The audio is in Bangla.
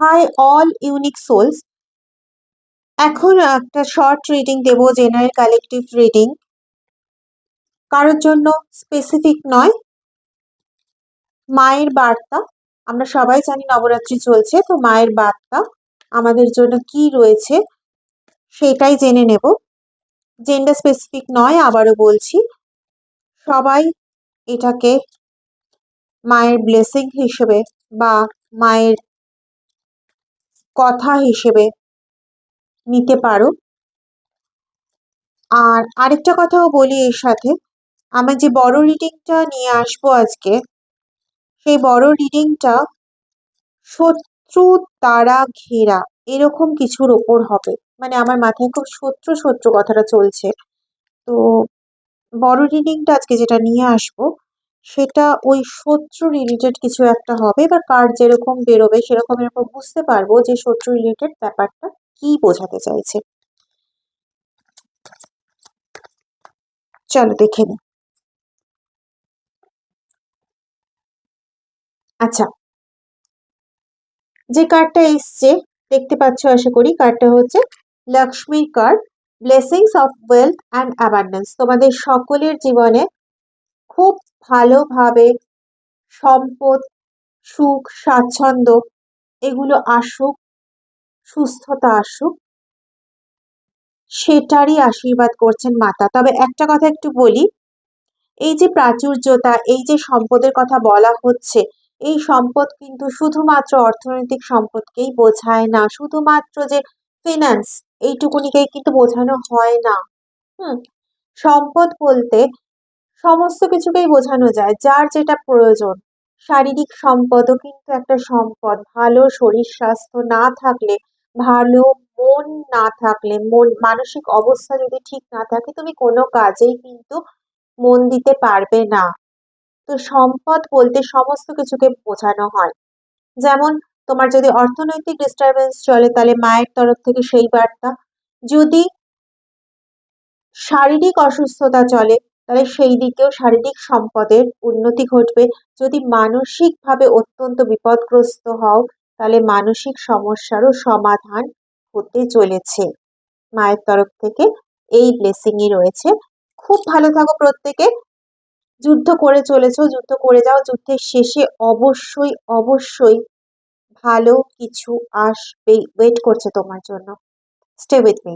High all unique souls. এখন একটা শর্ট রিডিং দেবো, জেনারেল কালেকটিভ রিডিং, কারোর জন্য স্পেসিফিক নয়। মায়ের বার্তা, আমরা সবাই জানি নবরাত্রি চলছে, তো মায়ের বার্তা আমাদের জন্য কি রয়েছে সেটাই জেনে নেব। জেন্ডার স্পেসিফিক নয়, আবারও বলছি, সবাই এটাকে মায়ের ব্লেসিং হিসেবে বা মায়ের কথা হিসেবে নিতে পারো। আর আরেকটা কথাও বলি এর সাথে, আমি যে বড় রিডিংটা নিয়ে আসবো আজকে, সেই বড় রিডিংটা শত্রু দ্বারা ঘেরা এরকম কিছুর ওপর হবে। মানে আমার মাথায় খুব শত্রু শত্রু কথাটা চলছে, তো বড় রিডিংটা আজকে যেটা নিয়ে আসবো সেটা ওই শত্রু রিলেটেড কিছু একটা হবে, বা কার্ড যেরকম বেরোবে সেরকম এরকম বুঝতে পারবো যে শত্রু রিলেটেড ব্যাপারটা কি বোঝাতে চাইছে। চলো দেখে নি। আচ্ছা, যে কার্ডটা এসছে দেখতে পাচ্ছ আশা করি, কার্ডটা হচ্ছে লক্ষ্মীর card, blessings of wealth and abundance. তোমাদের সকলের জীবনে খুব ভালোভাবে সম্পদ, সুখ, স্বাচ্ছন্দ্য এগুলো আসুক, সুস্থতা আসুক, সেটারই আশীর্বাদ করছেন মাতা। তবে একটা কথা একটু বলি, এই যে প্রাচুর্যতা, এই যে সম্পদের কথা বলা হচ্ছে, এই সম্পদ কিন্তু শুধুমাত্র অর্থনৈতিক সম্পদকেই বোঝায় না, শুধুমাত্র যে ফিনান্স এইটুকুনিকেই কিন্তু বোঝানো হয় না। হুম, সম্পদ বলতে সমস্ত কিছুকেই বোঝানো যায়, যার যেটা প্রয়োজন। শারীরিক সম্পদও কিন্তু একটা সম্পদ। ভালো শরীর স্বাস্থ্য না থাকলে, ভালো মন না থাকলে, মানসিক অবস্থা যদি ঠিক না থাকে, তুমি কোনো কাজেই কিন্তু মন দিতে পারবে না। তো সম্পদ বলতে সমস্ত কিছুকে বোঝানো হয়। যেমন তোমার যদি অর্থনৈতিক ডিস্টারবেন্স চলে, তাহলে মায়ের তরফ থেকে সেই বার্তা। যদি শারীরিক অসুস্থতা চলে, তাহলে সেই দিকেও শারীরিক সম্পদের উন্নতি ঘটবে। যদি মানসিকভাবে অত্যন্ত বিপদগ্রস্ত হও, তাহলে মানসিক সমস্যারও সমাধান হতে চলেছে। মায়ের তরফ থেকে এই ব্লেসিংই রয়েছে। খুব ভালো থাকো প্রত্যেকে। যুদ্ধ করে চলেছো, যুদ্ধ করে যাও। যুদ্ধের শেষে অবশ্যই অবশ্যই ভালো কিছু আসবেই, ওয়েট করছে তোমার জন্য। Stay with me.